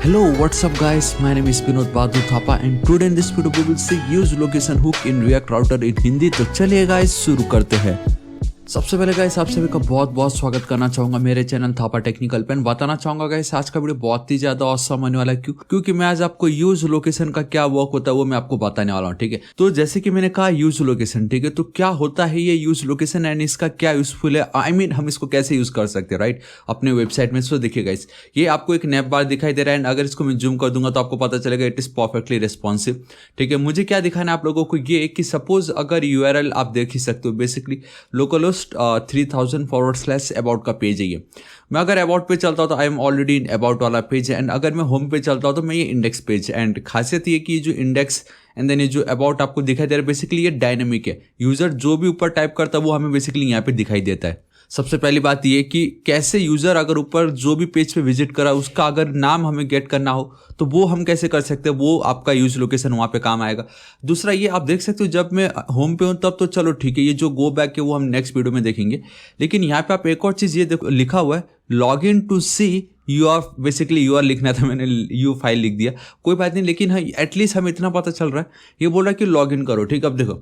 Hello, what's up guys? My name is Vinod Badhu Thapa and today in this video we will see use location hook in React Router in Hindi। तो चलिए guys शुरू करते हैं। सबसे पहले guys आप सभी का बहुत बहुत स्वागत करना चाहूंगा मेरे चैनल थापा टेक्निकल पे। बताना चाहूंगा गाइस आज का वीडियो बहुत ही ज्यादा औसम होने वाला है क्योंकि मैं आज आपको यूज लोकेशन का क्या वर्क होता है वो मैं आपको बताने वाला हूँ। ठीक है, तो जैसे कि मैंने कहा यूज लोकेशन, ठीक है, तो क्या होता है ये यूज लोकेशन एंड इसका क्या यूजफुल है, I mean, हम इसको कैसे यूज कर सकते हैं राइट अपने वेबसाइट में। सो देखिए गाइस, ये आपको एक नैप बार दिखाई दे रहा है एंड अगर इसको मैं जूम कर दूंगा तो आपको पता चलेगा इट इज परफेक्टली रिस्पॉन्सिव। ठीक है, मुझे क्या दिखाना है आप लोगों को ये कि सपोज अगर URL आप देख ही सकते हो, बेसिकली लोकलहोस्ट 3000/about का पेज है ये। मैं अगर अबाउट पे चलता हूँ तो I am already in about वाला पेज है एंड अगर मैं होम पे चलता हूँ तो मैं ये इंडेक्स पेज। एंड खासियत ये कि ये जो इंडेक्स एंड देन ये जो अबाउट आपको दिखाई दे रहा है बेसिकली ये डायनेमिक है। यूजर जो भी ऊपर टाइप करता है वो हमें बेसिकली यहाँ पे दिखाई देता है। सबसे पहली बात ये कि कैसे यूजर अगर ऊपर जो भी पेज पे विजिट करा उसका अगर नाम हमें गेट करना हो तो वो हम कैसे कर सकते हैं, वो आपका यूज लोकेशन वहाँ पे काम आएगा। दूसरा ये आप देख सकते हो जब मैं होम पे हूँ तब तो चलो ठीक है, ये जो गो बैक है वो हम नेक्स्ट वीडियो में देखेंगे, लेकिन यहाँ पे आप एक और चीज़ ये देखो लिखा हुआ है log in to see basically you are लिखना था, मैंने यू फाइल लिख दिया, कोई बात नहीं, लेकिन हाँ एटलीस्ट हमें इतना पता चल रहा है। ये बोल रहा है कि लॉग इन करो। ठीक, अब देखो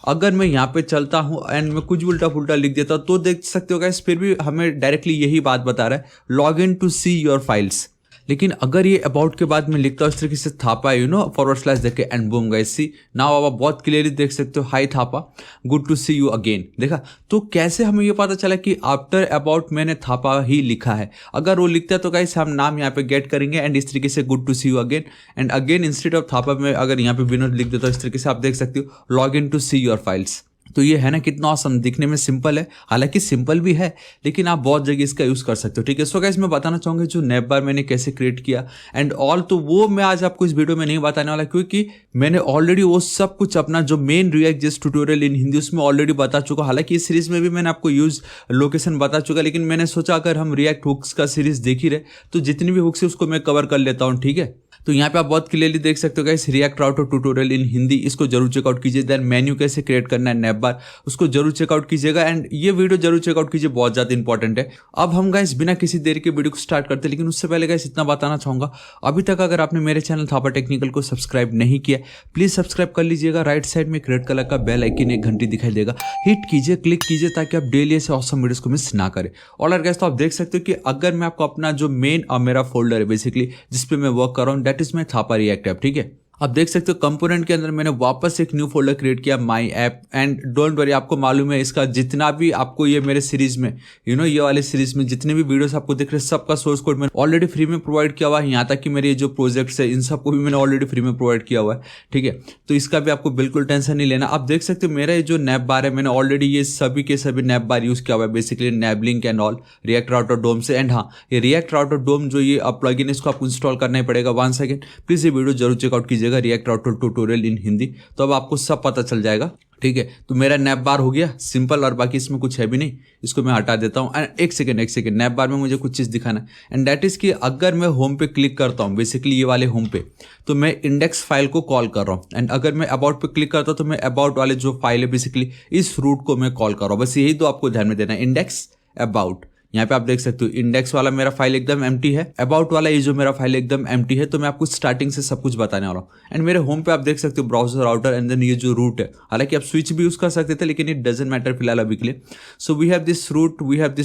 अगर मैं यहाँ पे चलता हूँ एंड मैं कुछ उल्टा पुल्टा लिख देता तो देख सकते हो गाइस फिर भी हमें डायरेक्टली यही बात बता रहा है log in to see your files. लेकिन अगर ये अबाउट के बाद मैं लिखता हूँ इस तरीके से थापा // देखे and boom guys see now आप बहुत क्लियरली देख सकते हो hi Thapa good to see you again. देखा तो कैसे हमें ये पता चला कि आफ्टर अबाउट मैंने थापा ही लिखा है। अगर वो लिखता है तो गाइस हम नाम यहाँ पे गेट करेंगे एंड इस तरीके से good to see you again and again instead of Thapa में अगर यहाँ पे विनोद लिख देता हूँ इस तरीके से आप देख सकते हो log in to see your files. तो ये है ना कितना ऑसम, दिखने में सिंपल है, हालांकि सिंपल भी है लेकिन आप बहुत जगह इसका यूज़ कर सकते हो। ठीक है, सो गाइस मैं बताना चाहूँगा जो नैप बार मैंने कैसे क्रिएट किया एंड ऑल, तो वो मैं आज आपको इस वीडियो में नहीं बताने वाला क्योंकि मैंने ऑलरेडी वो सब कुछ अपना जो मेन रिएक्ट जिस ट्यूटोरियल इन हिंदी उसमें ऑलरेडी बता चुका। हालांकि इस सीरीज में भी मैंने आपको यूज लोकेशन बता चुका, लेकिन मैंने सोचा अगर हम रिएक्ट हुक्स का सीरीज देख ही रहे तो जितनी भी हुक्स है उसको मैं कवर कर लेता हूँ। ठीक है, तो यहाँ पे आप बहुत क्लियरली देख सकते हो गाइस रिएक्ट राउटर ट्यूटोरियल इन हिंदी, इसको जरूर चेकआउट कीजिए। देन मेन्यू कैसे क्रिएट करना है नैप बार उसको जरूर चेकआउट कीजिएगा एंड ये वीडियो जरूर चेकआउट कीजिए, बहुत ज़्यादा इंपॉर्टेंट है। अब हम गाइस बिना किसी देर के वीडियो को स्टार्ट करते, लेकिन उससे पहले गाइस इतना बताना चाहूँगा अभी तक अगर आपने मेरे चैनल थापा टेक्निकल को सब्सक्राइब नहीं किया प्लीज़ सब्सक्राइब कर लीजिएगा। राइट साइड में एक रेड कलर का बेल आइकन एक घंटी दिखाई देगा, हिट कीजिए, क्लिक कीजिए ताकि आप डेली ऐसे ऑसम वीडियोस को मिस ना करें। और गाइस तो आप देख सकते हो कि अगर मैं आपको अपना जो मेन मेरा फोल्डर है बेसिकली जिसपे मैं वर्क कर रहा हूँ that is my Thapa react app. ठीक है, आप देख सकते हो कंपोनेंट के अंदर मैंने वापस एक न्यू फोल्डर क्रिएट किया my app and don't worry, आपको मालूम है इसका जितना भी आपको ये मेरे सीरीज में ये वाले सीरीज में जितने भी वीडियोस आपको दिख रहे हैं सबका सोर्स कोड मैंने ऑलरेडी फ्री में प्रोवाइड किया हुआ है। यहाँ तक कि मेरे जो प्रोजेक्ट्स है इन सबको भी मैंने ऑलरेडी फ्री में प्रोवाइड किया हुआ है। ठीक है, तो इसका भी आपको बिल्कुल टेंशन नहीं लेना। आप देख सकते हो मेरा ये जो नैप बार है मैंने ऑलरेडी ये सभी के सभी नैप बार यूज किया हुआ है basically NavLink and all React router DOM से। एंड हाँ, ये रिएक्ट राउटर डोम जो ये प्लगइन इसको आपको इंस्टॉल करना ही पड़ेगा। 1 सेकेंड प्लीज ये वीडियो जरूर चेकआउट कीजिएगा रिएक्ट राउटर ट्यूटोरियल इन हिंदी, तो अब आपको सब पता चल जाएगा। ठीक है, तो मेरा नैप बार हो गया सिंपल और बाकी इसमें कुछ है भी नहीं, इसको मैं हटा देता हूँ। एंड एक सेकेंड नैप बार में मुझे कुछ चीज़ दिखाना है एंड दैट इज कि अगर मैं होम पे क्लिक करता हूँ बेसिकली ये वाले होम पे तो मैं इंडेक्स फाइल को कॉल कर रहा हूँ एंड अगर मैं अबाउट पे क्लिक करता हूँ तो मैं अबाउट वाले जो फाइल है बेसिकली इस रूट को मैं कॉल कर रहा हूँ। बस यही तो आपको ध्यान में देना है, इंडेक्स अबाउट। यहाँ पे आप देख सकते हो इंडेक्स वाला मेरा फाइल एकदम एम्प्टी है, अबाउट वाला ये जो मेरा फाइल एकदम एम्प्टी है, तो मैं आपको स्टार्टिंग से सब कुछ बताने वाला हूँ। एंड मेरे होम पे आप देख सकते हो ब्राउजर राउटर एंड देन ये जो रूट है, हालांकि आप स्विच भी यूज कर सकते थे लेकिन इट डजंट मैटर फिलहाल अभी के लिए। So we have this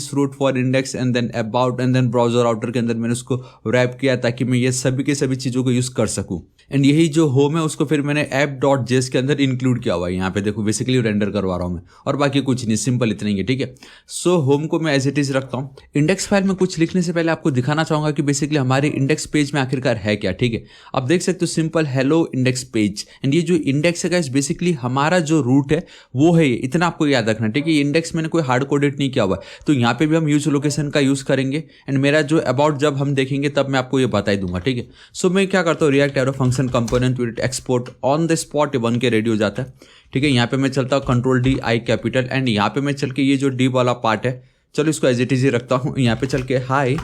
route for index and then about and then browser router के अंदर मैंने उसको रैप किया ताकि मैं ये सभी के सभी चीज़ों को यूज कर सकूँ। एंड यही जो होम है उसको फिर मैंने app.js के अंदर इंक्लूड किया हुआ है। यहाँ पे देखो बेसिकली रेंडर करवा रहा हूँ मैं और बाकी कुछ नहीं, सिंपल इतना ही है। ठीक है, सो होम को मैं एज इट इज रखता हूँ। इंडेक्स फाइल में कुछ लिखने से पहले आपको दिखाना चाहूंगा कि बेसिकली हमारे इंडेक्स पेज में आखिरकार है क्या। ठीक है, आप देख सकते हो simple hello index page and ये जो इंडेक्स है गाइस बेसिकली हमारा जो रूट है वो है ये, इतना आपको याद रखना। ठीक है, ये इंडेक्स मैंने कोई हार्ड कोडेड नहीं किया हुआ है, तो यहाँ पे भी हम यूज लोकेशन का यूज करेंगे एंड मेरा जो अबाउट जब हम देखेंगे तब मैं आपको ये बता ही दूंगा। ठीक है, सो मैं क्या करता हूँ react arrow function component with export on the spot बन के रेडी हो जाता है। ठीक है, यहाँ पे मैं चलता हूँ Ctrl+D कैपिटल एंड यहाँ पे मैं चल के ये जो डी वाला पार्ट है चलो इसको एज इट इज ही रखता हूँ। यहाँ पे चल के हाई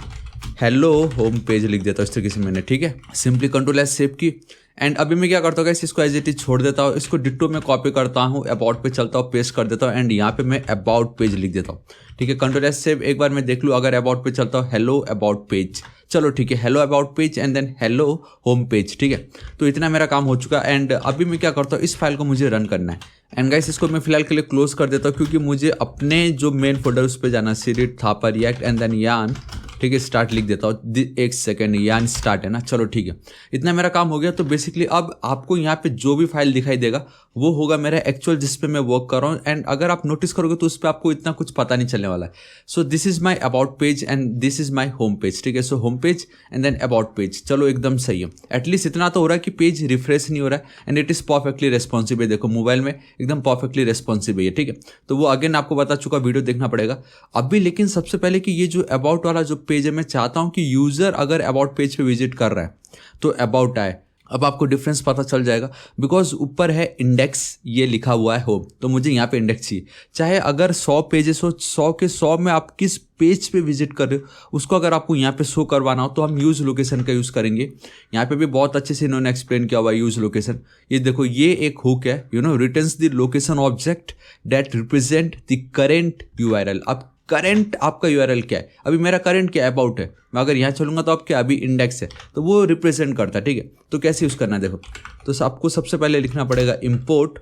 हेलो होम पेज लिख देता हूँ इस तरीके से मैंने, ठीक है। सिंपली कंट्रोल एस सेव की एंड अभी मैं क्या करता हूँ गाइस, इसको एज इट इज छोड़ देता हूँ, इसको डिट्टो में कॉपी करता हूँ, अबाउट पे चलता हूँ, पेस्ट कर देता हूँ एंड यहाँ पे मैं अबाउट पेज लिख देता हूँ, ठीक है। कंट्रोल एस सेव, एक बार मैं देख लूँ, अगर अबाउट पे चलता हूँ हेलो अबाउट पेज, चलो ठीक है, hello about page and then hello home page, ठीक है। तो इतना मेरा काम हो चुका एंड अभी मैं क्या करता हूँ, इस फाइल को मुझे रन करना है एंड गाइस इसको मैं फिलहाल के लिए क्लोज कर देता हूँ, क्योंकि मुझे अपने जो मेन फोल्डर उस पर जाना, सिरिट थापा रिएक्ट एंड देन यान, ठीक है। स्टार्ट लिख देता हूँ, एक सेकंड, यान स्टार्ट है ना, चलो ठीक है, इतना मेरा काम हो गया। तो बेसिकली अब आपको यहाँ पे जो भी फाइल दिखाई देगा वो होगा मेरा एक्चुअल जिस पे मैं वर्क कर रहा हूँ एंड अगर आप नोटिस करोगे तो उस पर आपको इतना कुछ पता नहीं चलने वाला है। So this is my about page and this is my home page, ठीक है। So home page and then about page, चलो एकदम सही है। एटलीस्ट इतना तो हो रहा है कि पेज रिफ्रेश नहीं हो रहा है and it is perfectly responsive है, देखो मोबाइल में एकदम परफेक्टली रेस्पॉन्सिव है, ठीक है। तो वो अगेन आपको बता चुका, वीडियो देखना पड़ेगा अभी। लेकिन सबसे पहले कि ये जो अबाउट वाला जो पेज है, मैं चाहता हूँ कि यूजर अगर अबाउट पेज पे विजिट कर रहा है तो अबाउट आए। अब आपको डिफरेंस पता चल जाएगा, बिकॉज ऊपर है इंडेक्स, ये लिखा हुआ है होम, तो मुझे यहाँ पे इंडेक्स चाहिए। चाहे अगर 100 पेजेस हो, 100 के 100 में आप किस पेज पे विजिट कर रहे हो उसको अगर आपको यहाँ पे शो करवाना हो तो हम यूज लोकेशन का यूज़ करेंगे। यहाँ पे भी बहुत अच्छे से इन्होंने एक्सप्लेन किया हुआ है यूज लोकेशन। ये देखो, ये एक हुक है, returns the location object that represent the current URL. अब करंट आपका यूआरएल क्या है, अभी मेरा करंट क्या है, अबाउट है। मैं अगर यहाँ चलूंगा तो अब क्या, अभी इंडेक्स है, तो वो रिप्रेजेंट करता है, ठीक है। तो कैसे यूज़ करना है देखो, तो आपको सबसे पहले लिखना पड़ेगा इम्पोर्ट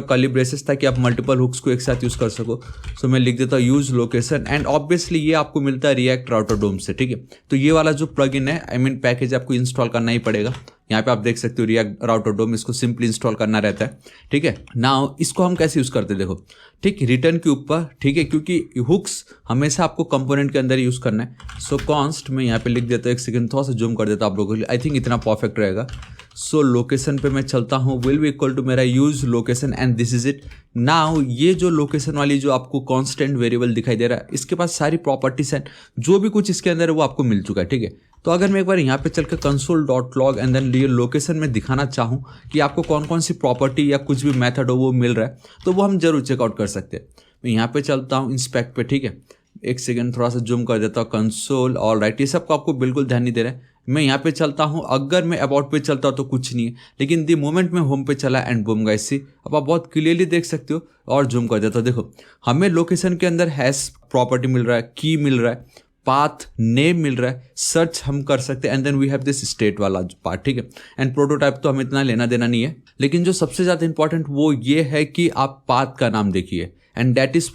कर्ली ब्रेसेस, ताकि आप मल्टीपल हुक्स को एक साथ यूज़ कर सको। सो मैं लिख देता हूँ यूज लोकेशन एंड ऑब्वियसली ये आपको मिलता है रिएक्ट राउटर डोम से, ठीक है। तो ये वाला जो प्लगइन है, आई मीन पैकेज, आपको इंस्टॉल करना ही पड़ेगा। यहाँ पे आप देख सकते हो रिएक्ट राउटर डोम, इसको सिंपली इंस्टॉल करना रहता है, ठीक है। नाउ इसको हम कैसे यूज़ करते हैं देखो, ठीक, रिटर्न के ऊपर, ठीक है, क्योंकि हुक्स हमेशा आपको कंपोनेंट के अंदर यूज़ करना है। सो कॉन्स्ट मैं यहाँ पे लिख देता हूँ, एक सेकंड थोड़ा सा जूम कर देता हूँ आप लोगों के लिए, आई थिंक इतना परफेक्ट रहेगा। सो लोकेशन पे मैं चलता हूँ, विल बी इक्वल टू मेरा use location and this is it. Now ये जो लोकेशन वाली जो आपको कांस्टेंट वेरिएबल दिखाई दे रहा है, इसके पास सारी प्रॉपर्टीज हैं, जो भी कुछ इसके अंदर है वो आपको मिल चुका है, ठीक है। तो अगर मैं एक बार यहाँ पे चल के console.log एंड देन ये लोकेशन में दिखाना चाहूँ कि आपको कौन कौन सी प्रॉपर्टी या कुछ भी मेथड हो वो मिल रहा है, तो वो हम जरूर चेकआउट कर सकते हैं। मैं यहाँ पे चलता हूँ इंस्पेक्ट पे, ठीक है, एक सेकेंड थोड़ा सा जूम कर देता हूँ, कंसोल, ऑलराइट, ये सब को आपको बिल्कुल ध्यान नहीं दे रहा है। मैं यहाँ पे चलता हूँ, अगर मैं अबाउट पे चलता हूँ तो कुछ नहीं है, लेकिन दी मोमेंट में होम पे चला एंड बूम गाइस, सी अब आप बहुत क्लियरली देख सकते हो। और जूम कर देता हूँ, देखो हमें लोकेशन के अंदर हैश प्रॉपर्टी मिल रहा है, की मिल रहा है, पाथ नेम मिल रहा है, सर्च हम कर सकते हैं and then we have this state वाला पार्ट, ठीक है। एंड प्रोटोटाइप तो हमें इतना लेना देना नहीं है, लेकिन जो सबसे ज़्यादा इंपॉर्टेंट वो ये है कि आप पाथ का नाम देखिए एंड दैट इज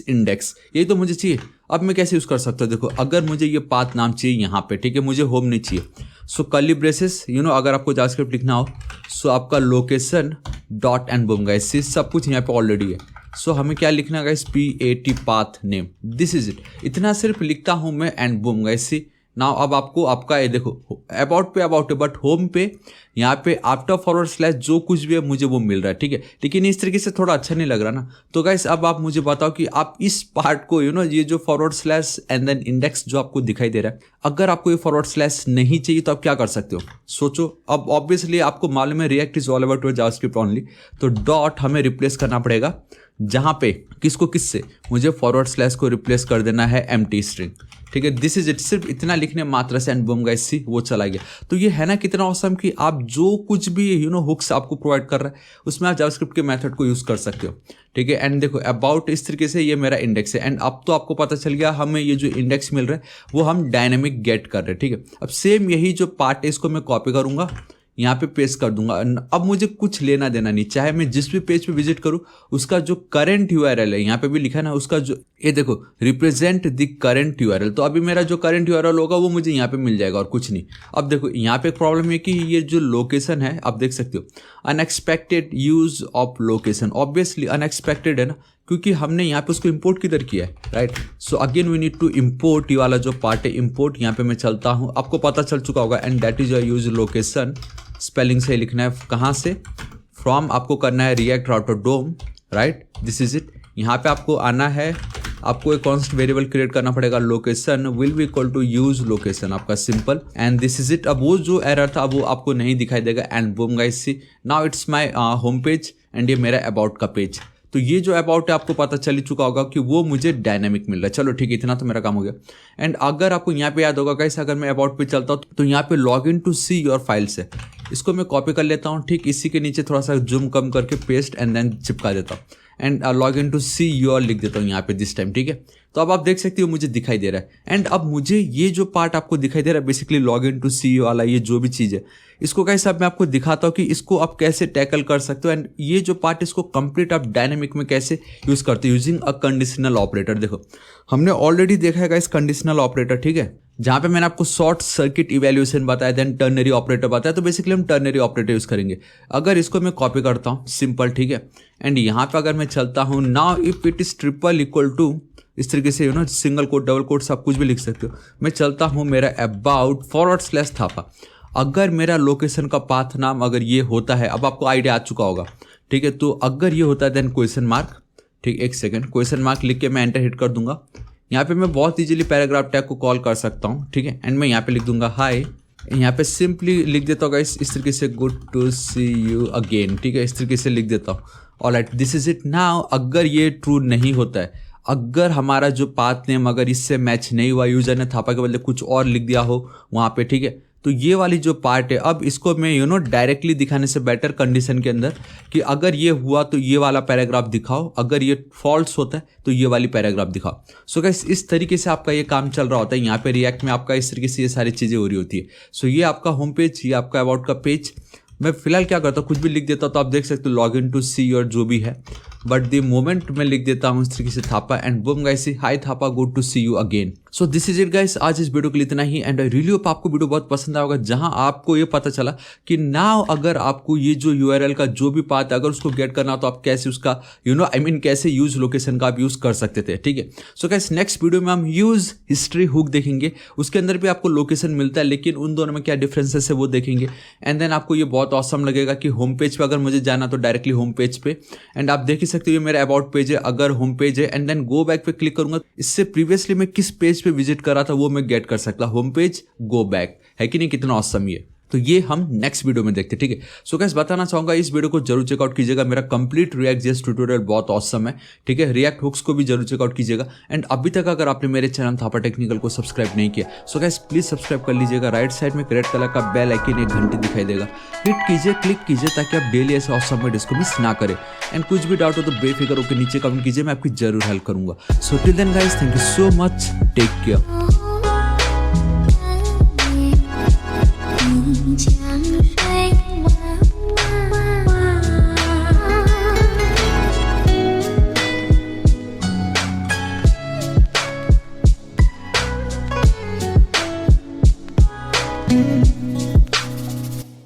/इंडेक्स, यही तो मुझे चाहिए। अब मैं कैसे यूज़ कर सकता हूँ देखो, अगर मुझे ये पाथ नाम चाहिए यहाँ पे, ठीक है, मुझे होम नहीं चाहिए। सो कर्ली ब्रेसेस, अगर आपको जावास्क्रिप्ट लिखना हो, सो आपका location dot and boom guys, सब कुछ यहाँ पे ऑलरेडी है। सो हमें क्या लिखना guys, PAT path name, this is it. इतना सिर्फ लिखता हूँ मैं and boom guys, see now अब आपको आपका ये देखो, अबाउट पे अबाउट है, बट होम पे यहाँ पे आफ्टर / जो कुछ भी है मुझे वो मिल रहा है, ठीक है। लेकिन इस तरीके से थोड़ा अच्छा नहीं लग रहा ना। तो गाइस अब आप मुझे बताओ कि आप इस पार्ट को ये जो / एंड देन इंडेक्स जो आपको दिखाई दे रहा है, अगर आपको ये / नहीं चाहिए तो आप क्या कर सकते हो, सोचो। अब ऑब्वियसली आपको मालूम है react is all about JavaScript only, तो डॉट हमें रिप्लेस करना पड़ेगा, जहाँ पे किसको किससे, मुझे / को रिप्लेस कर देना है एम्प्टी स्ट्रिंग, ठीक है। दिस इज इट, सिर्फ इतना लिखने मात्र से एंड बूम गाइस, सी वो चला गया। तो ये है ना कितना ऑसम कि आप जो कुछ भी हुक्स आपको प्रोवाइड कर रहा है उसमें आप जावास्क्रिप्ट के मेथड को यूज कर सकते हो, ठीक है। एंड देखो अबाउट इस तरीके से ये मेरा इंडेक्स है एंड अब तो आपको पता चल गया हमें ये जो इंडेक्स मिल रहा है वो हम डायनेमिक गेट कर रहे हैं, ठीक है। अब सेम यही जो पार्ट है इसको मैं कॉपी करूंगा, यहाँ पे पेस्ट कर दूंगा। अब मुझे कुछ लेना देना नहीं, चाहे मैं जिस भी पेज पे विजिट करूँ उसका जो करंट यूआरएल है, यहाँ पे भी लिखा है ना, उसका जो ये देखो रिप्रेजेंट द करंट यूआरएल, तो अभी मेरा जो करंट यूआरएल होगा वो मुझे यहाँ पे मिल जाएगा और कुछ नहीं। अब देखो यहाँ पे एक प्रॉब्लम है कि ये जो लोकेशन है आप देख सकते हो, unexpected use of location, obviously unexpected है ना, क्योंकि हमने यहाँ पे उसको इंपोर्ट किधर किया है, right. So again we need to import, ये वाला जो पार्ट है इंपोर्ट, यहाँ पे मैं चलता हूँ, आपको पता चल चुका होगा and that is your use location, spelling से लिखना है, कहाँ से, फ्रॉम आपको करना है React router DOM, right, this is it. यहाँ पे आपको आना है, आपको एक कॉन्स्ट वेरिएबल क्रिएट करना पड़ेगा, location will be equal to use location, आपका simple and this is it. अब वो जो एरर था वो आपको नहीं दिखाई देगा and boom guys, see now it's my home page and ये मेरा अबाउट का पेज। तो ये जो अबाउट है आपको पता चल ही चुका होगा कि वो मुझे डायनेमिक मिल रहा है। चलो ठीक है, इतना तो मेरा काम हो गया। एंड अगर आपको यहाँ पे याद होगा गाइस, अगर मैं अबाउट पे चलता हूँ तो यहाँ पे log in to see your files है, इसको मैं कॉपी कर लेता हूँ। ठीक इसी के नीचे थोड़ा सा जूम कम करके पेस्ट एंड देन चिपका देता हूँ and log in to see your लिख देता हूँ यहाँ पे दिस टाइम। ठीक है, तो अब आप देख सकते हो मुझे दिखाई दे रहा है। एंड अब मुझे ये जो पार्ट आपको दिखाई दे रहा है बेसिकली लॉग इन टू सी वाला, ये जो भी चीज़ है इसको गाइस अब मैं आपको दिखाता हूँ कि इसको आप कैसे टैकल कर सकते हो। एंड ये जो पार्ट इसको कंप्लीट आप डायनेमिक में कैसे यूज़ करते हो यूजिंग अ कंडीशनल ऑपरेटर। देखो हमने ऑलरेडी देखा है गाइस कंडीशनल ऑपरेटर, ठीक है, जहाँ पे मैंने आपको शॉर्ट सर्किट इवैल्यूएशन बताया, देन टर्नरी ऑपरेटर बताया। तो बेसिकली हम टर्नरी ऑपरेटर यूज़ करेंगे। अगर इसको मैं कॉपी करता हूँ सिंपल, ठीक है, एंड यहाँ पे अगर मैं चलता हूँ now if it is triple equal to, इस तरीके से सिंगल कोट डबल कोट सब कुछ भी लिख सकते हो। मैं चलता हूँ मेरा अबाउट फॉरवर्ड / थापा। अगर मेरा लोकेशन का पाथ नाम अगर ये होता है, अब आपको आइडिया आ चुका होगा, ठीक है, तो अगर ये होता है देन क्वेश्चन मार्क, ठीक, एक सेकंड, क्वेश्चन मार्क लिख के मैं एंटर हिट कर दूंगा। यहाँ पे मैं बहुत इजीली पैराग्राफ टैग को कॉल कर सकता हूँ, ठीक है, एंड मैं यहाँ पे लिख दूंगा हाय। यहाँ पे सिंपली लिख देता हूँ इस तरीके से good to see you again, ठीक है, इस तरीके से लिख देता हूँ। Alright, this is it. Now अगर ये ट्रू नहीं होता है, अगर हमारा जो पाथ नेम अगर इससे मैच नहीं हुआ, यूजर ने थापा के बदले कुछ और लिख दिया हो वहाँ पे, ठीक है, तो ये वाली जो पार्ट है अब इसको मैं डायरेक्टली दिखाने से बेटर कंडीशन के अंदर कि अगर ये हुआ तो ये वाला पैराग्राफ दिखाओ, अगर ये फॉल्स होता है तो ये वाली पैराग्राफ दिखाओ। सो गाइस इस तरीके से आपका ये काम चल रहा होता है। यहाँ पे रिएक्ट में आपका इस तरीके से ये सारी चीज़ें हो रही होती है। सो ये आपका होम पेज, ये आपका अबाउट का पेज। मैं फिलहाल क्या करता हूँ, कुछ भी लिख देता हूँ तो आप देख सकते हो log in to see your जो भी है, बट द मोमेंट मैं लिख देता हूँ इस तरीके से Thapa and boom guys, hi Thapa, good to see you again. So this is it guys, आज इस वीडियो के लिए इतना ही। एंड आई रियली होप आपको वीडियो बहुत पसंद आया होगा, जहां आपको ये पता चला कि नाउ अगर आपको ये जो यूआरएल का जो भी पाथ अगर उसको गेट करना तो आप कैसे उसका कैसे यूज लोकेशन का आप यूज कर सकते थे, ठीक है। सो गाइस नेक्स्ट वीडियो में हम यूज हिस्ट्री हुक देखेंगे, उसके अंदर भी आपको लोकेशन मिलता है, लेकिन उन दोनों में क्या डिफरेंसेस है वो देखेंगे। एंड देन आपको ये बहुत ऑसम लगेगा कि होम पेज पे अगर मुझे जाना तो डायरेक्टली होम पेज पे, एंड आप देख ही सकते हो ये मेरा अबाउट पेज है, अगर होम पेज है एंड देन गो बैक पे क्लिक करूंगा, इससे प्रीवियसली मैं किस पेज पे विजिट कर रहा था वो मैं गेट कर सकता। होम पेज, गो बैक, है कि नहीं, कितना ऑसम ये। तो ये हम नेक्स्ट वीडियो में देखते हैं, ठीक है। सो गाइस बताना चाहूंगा इस वीडियो को जरूर चेकआउट कीजिएगा, मेरा कंप्लीट रिएक्ट जेएस ट्यूटोरियल बहुत ऑसम है, ठीक है। रिएक्ट हुक्स को भी जरूर चेकआउट कीजिएगा। एंड अभी तक अगर आपने मेरे चैनल थापा टेक्निकल को सब्सक्राइब नहीं किया, सो गाइस प्लीज सब्सक्राइब कर लीजिएगा। राइट साइड में रेड कलर का बेल आइकन एक घंटी दिखाई देगा, हिट कीजिए, क्लिक कीजिए, ताकि आप डेली ऐसे ऑसम वीडियोस को मिस ना करें। एंड कुछ भी डाउट हो तो बेफिक्र होकर नीचे कमेंट कीजिए, मैं आपकी जरूर हेल्प करूंगा। So till then guys, thank you so much, take care.